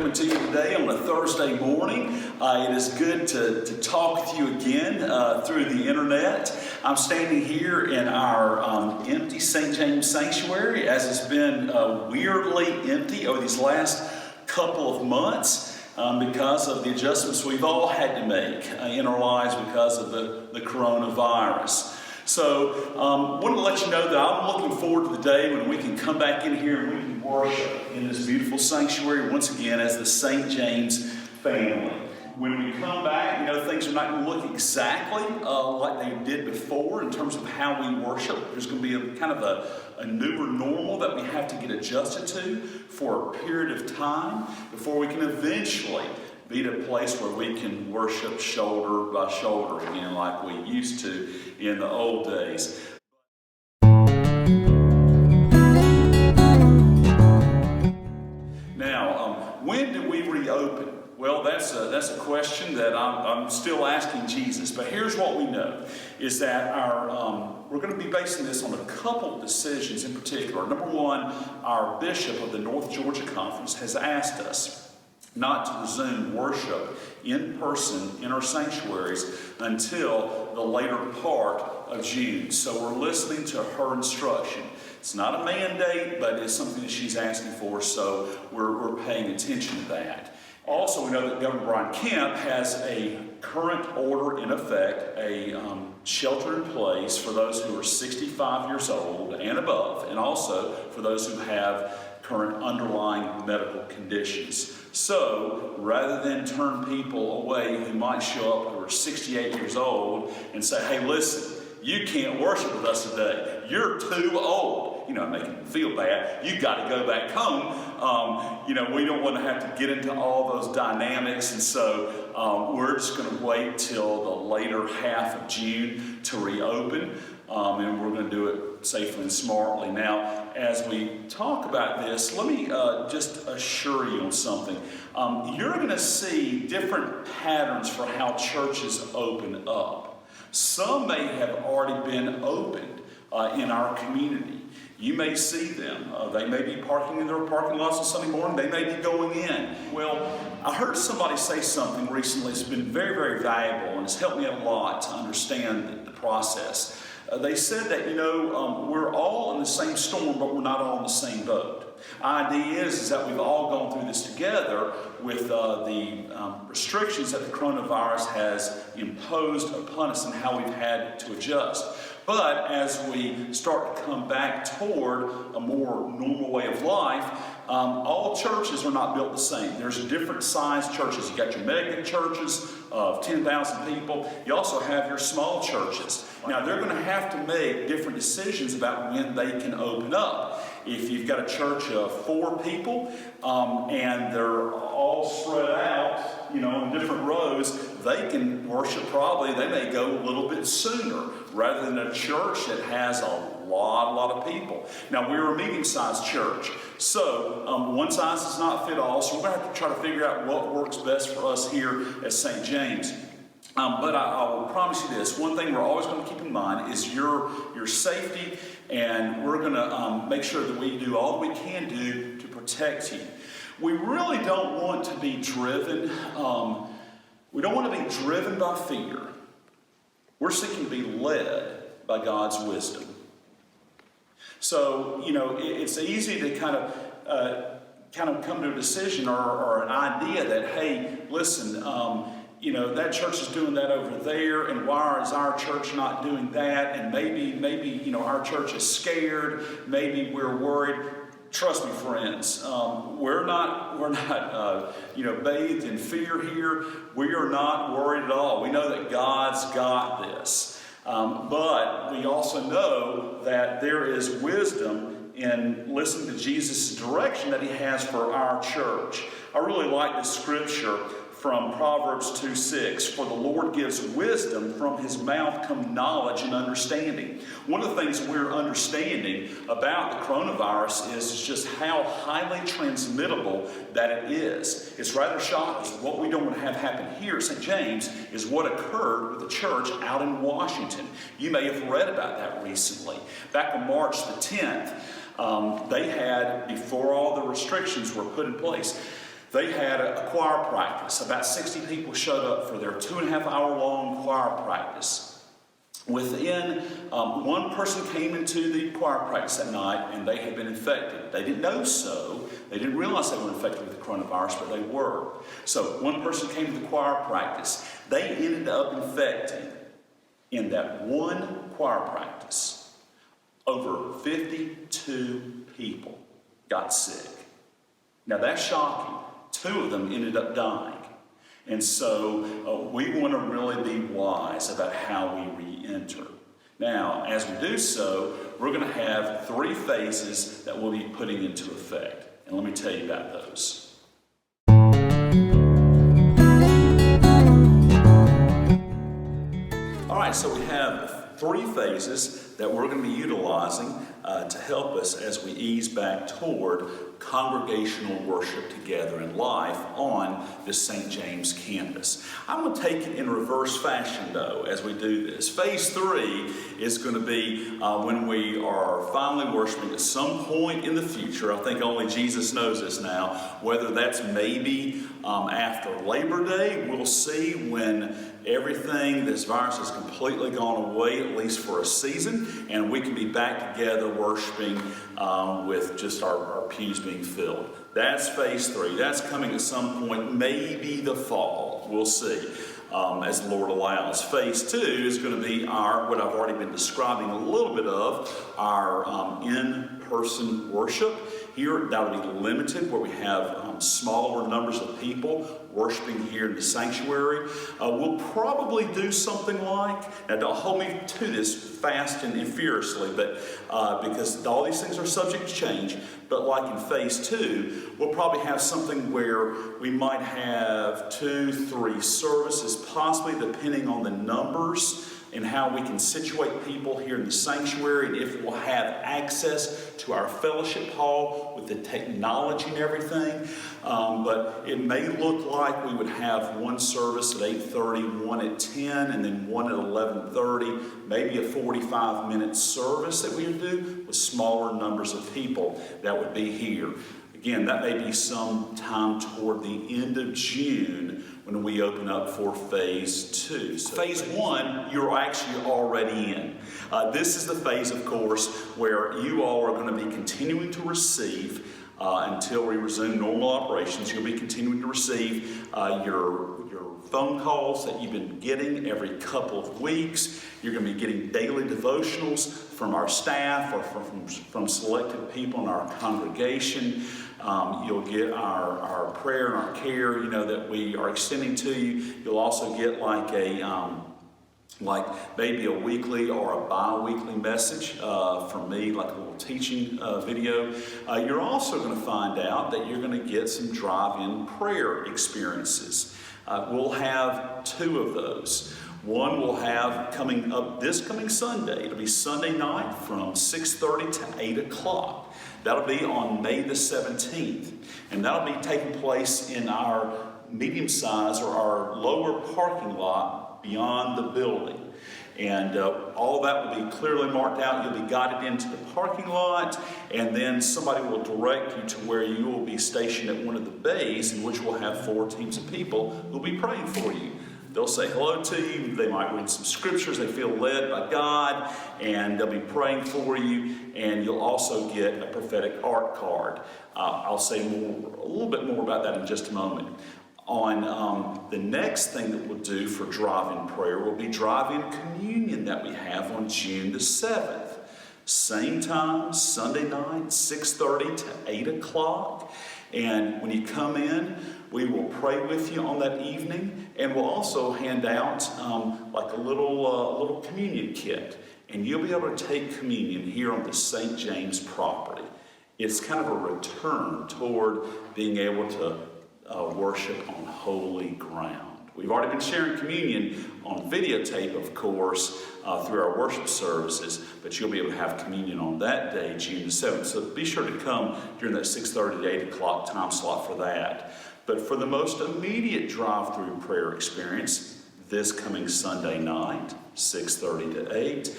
coming to you today on a Thursday morning. It is good to talk with you again through the internet. I'm standing here in our empty St. James Sanctuary, as it's been weirdly empty over these last couple of months because of the adjustments we've all had to make in our lives because of the coronavirus. So I want to let you know that I'm looking forward to the day when we can come back in here and we can worship in this beautiful sanctuary once again as the St. James family. When we come back, things are not going to look exactly like they did before in terms of how we worship. There's going to be a newer normal that we have to get adjusted to for a period of time before we can eventually be at a place where we can worship shoulder by shoulder again like we used to in the old days. Now, when do we reopen? Well, that's a question that I'm still asking Jesus. But here's what we know, is that we're going to be basing this on a couple of decisions in particular. Number one, our bishop of the North Georgia Conference has asked us not to resume worship in person in our sanctuaries until the later part of June. So we're listening to her instruction. It's not a mandate, but it's something that she's asking for, so we're paying attention to that. Also, we know that Governor Brian Kemp has a current order in effect, a shelter in place for those who are 65 years old and above, and also for those who have current underlying medical conditions. So, rather than turn people away who might show up who are 68 years old and say, hey, listen, you can't worship with us today. You're too old. Making them feel bad. You got to go back home. We don't want to have to get into all those dynamics. And so we're just going to wait till the later half of June to reopen. And we're going to do it safely and smartly. Now, as we talk about this, let me just assure you on something. You're going to see different patterns for how churches open up. Some may have already been opened in our community. You may see them. They may be parking in their parking lots on Sunday morning. They may be going in. Well, I heard somebody say something recently that's been very, very valuable, and it's helped me a lot to understand the process. They said that, we're all in the same storm, but we're not all in the same boat. The idea is that we've all gone through this together with the restrictions that the coronavirus has imposed upon us and how we've had to adjust. But as we start to come back toward a more normal way of life, all churches are not built the same. There's different sized churches. You got your mega churches of 10,000 people. You also have your small churches. Now, they're going to have to make different decisions about when they can open up. If you've got a church of 4 people and they're all spread out, in different rows, they can worship probably, they may go a little bit sooner rather than a church that has a lot of people. Now, we're a medium-sized church, so one size does not fit all, so we're going to have to try to figure out what works best for us here at St. James. But I will promise you this, one thing we're always going to keep in mind is your safety, and we're going to make sure that we do all that we can do to protect you. We really don't want to be driven, we don't want to be driven by fear. We're seeking to be led by God's wisdom. So, it's easy to kind of come to a decision or an idea that, hey, listen, that church is doing that over there, and why is our church not doing that? And maybe our church is scared. Maybe we're worried. Trust me, friends, we're not bathed in fear here. We are not worried at all. We know that God's got this. But we also know that there is wisdom in listening to Jesus' direction that he has for our church. I really like this scripture from Proverbs 2:6. For the Lord gives wisdom, from his mouth come knowledge and understanding. One of the things we're understanding about the coronavirus is just how highly transmittable that it is. It's rather shocking. What we don't want to have happen here at St. James is what occurred with the church out in Washington. You may have read about that recently. Back on March the 10th, they had, before all the restrictions were put in place, They had a choir practice. About 60 people showed up for their 2.5-hour-long choir practice. Within, one person came into the choir practice that night and they had been infected. They didn't know so. They didn't realize they were infected with the coronavirus, but they were. So one person came to the choir practice. They ended up infecting, in that one choir practice, over 52 people got sick. Now that's shocking. 2 of them ended up dying. And so we want to really be wise about how we re-enter. Now, as we do so, we're going to have 3 phases that we'll be putting into effect. And let me tell you about those. All right, so we have 3 phases that we're going to be utilizing to help us as we ease back toward congregational worship together in life on the St. James campus. I'm going to take it in reverse fashion, though, as we do this. Phase 3 is going to be when we are finally worshiping at some point in the future. I think only Jesus knows this now. Whether that's maybe after Labor Day, we'll see when everything, this virus has completely gone away, at least for a season, and we can be back together worshiping with just our pews being filled. That's phase 3. That's coming at some point, maybe the fall. We'll see, as the Lord allows. Phase 2 is going to be what I've already been describing a little bit of, our in-person worship. Here, that'll be limited, where we have smaller numbers of people worshiping here in the sanctuary. We'll probably do something like, now don't hold me to this fast and furiously, but because all these things are subject to change, but like in phase 2, we'll probably have something where we might have 2-3 services, possibly depending on the numbers and how we can situate people here in the sanctuary, and if we'll have access to our fellowship hall with the technology and everything. But it may look like we would have one service at 8:30, one at 10, and then one at 11:30, maybe a 45-minute service that we would do with smaller numbers of people that would be here. Again, that may be some time toward the end of June when we open up for phase 2. So phase 1, you're actually already in. This is the phase, of course, where you all are going to be continuing to receive until we resume normal operations. You'll be continuing to receive your phone calls that you've been getting every couple of weeks. You're going to be getting daily devotionals from our staff or from selected people in our congregation. You'll get our prayer and our care, that we are extending to you. You'll also get like maybe a weekly or a bi-weekly message from me, like a little teaching video. You're also going to find out that you're going to get some drive-in prayer experiences. We'll have 2 of those. One we'll have coming up this coming Sunday. It'll be Sunday night from 6:30 to 8 o'clock. That'll be on May the 17th. And that'll be taking place in our medium size or our lower parking lot beyond the building. And all that will be clearly marked out. You'll be guided into the parking lot, and then somebody will direct you to where you will be stationed at one of the bays, in which we'll have 4 teams of people who'll be praying for you. They'll say hello to you. They might read some scriptures. They feel led by God, and they'll be praying for you. And you'll also get a prophetic art card. I'll say a little bit more about that in just a moment. On the next thing that we'll do for drive-in prayer will be drive-in communion that we have on June the 7th. Same time, Sunday night, 6:30 to 8 o'clock. And when you come in, we will pray with you on that evening, and we'll also hand out like a little communion kit. And you'll be able to take communion here on the St. James property. It's kind of a return toward being able to worship on holy ground. We've already been sharing communion on videotape, of course, through our worship services, but you'll be able to have communion on that day, June the 7th. So be sure to come during that 6:30 to 8 o'clock time slot for that. But for the most immediate drive-through prayer experience, this coming Sunday night, 6:30 to 8,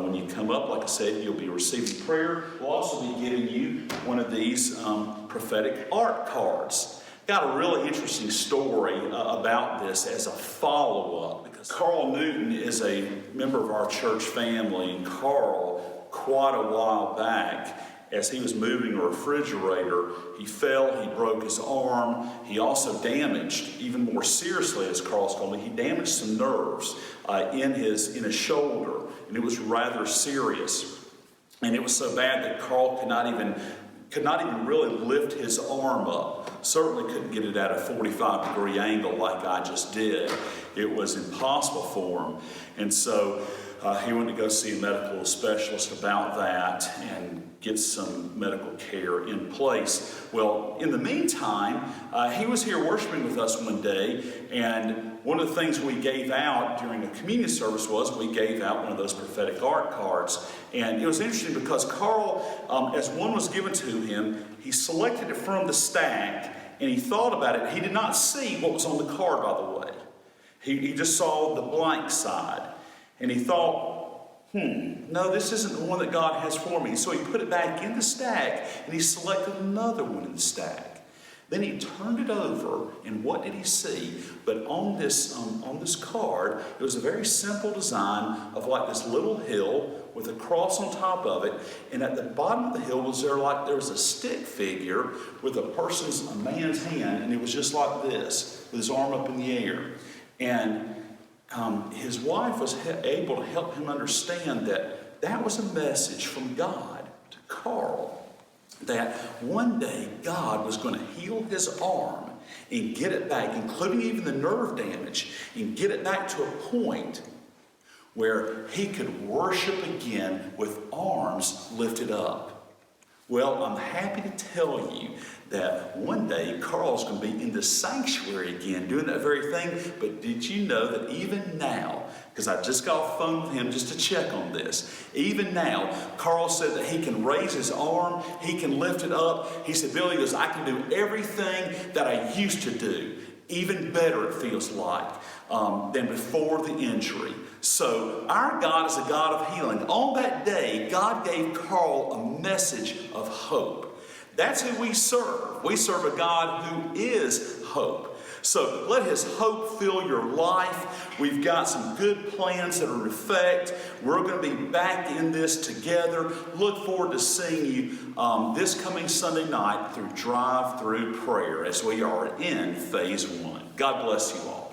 when you come up, like I said, you'll be receiving prayer. We'll also be giving you one of these prophetic art cards. Got a really interesting story about this as a follow-up, because Carl Newton is a member of our church family, and Carl, quite a while back, as he was moving a refrigerator, he fell, he broke his arm. He also damaged, even more seriously as Carl's told me, he damaged some nerves in his shoulder, and it was rather serious. And it was so bad that Carl could not even really lift his arm up. Certainly couldn't get it at a 45-degree angle like I just did. It was impossible for him. And so he went to go see a medical specialist about that and get some medical care in place. Well, in the meantime, he was here worshiping with us one day, and one of the things we gave out during a communion service was we gave out one of those prophetic art cards. And it was interesting because Carl, as one was given to him, he selected it from the stack and he thought about it. He did not see what was on the card, by the way. He just saw the blank side. And he thought, no, this isn't the one that God has for me. So he put it back in the stack and he selected another one in the stack. Then he turned it over, and what did he see? But on this card, it was a very simple design of like this little hill with a cross on top of it, and at the bottom of the hill there was a stick figure with a man's hand, and it was just like this, with his arm up in the air. And his wife was able to help him understand that was a message from God to Carl, that one day God was going to heal his arm and get it back, including even the nerve damage, and get it back to a point where he could worship again with arms lifted up. Well, I'm happy to tell you that one day Carl's going to be in the sanctuary again doing that very thing. But did you know that even now, because I just got off the phone with him just to check on this, even now, Carl said that he can raise his arm, he can lift it up. He said, Billy, goes, I can do everything that I used to do, even better it feels like, than before the injury. So our God is a God of healing. On that day, God gave Carl a message of hope. That's who we serve. We serve a God who is hope. So let his hope fill your life. We've got some good plans that are in effect. We're going to be back in this together. Look forward to seeing you this coming Sunday night through drive-through prayer as we are in phase 1. God bless you all.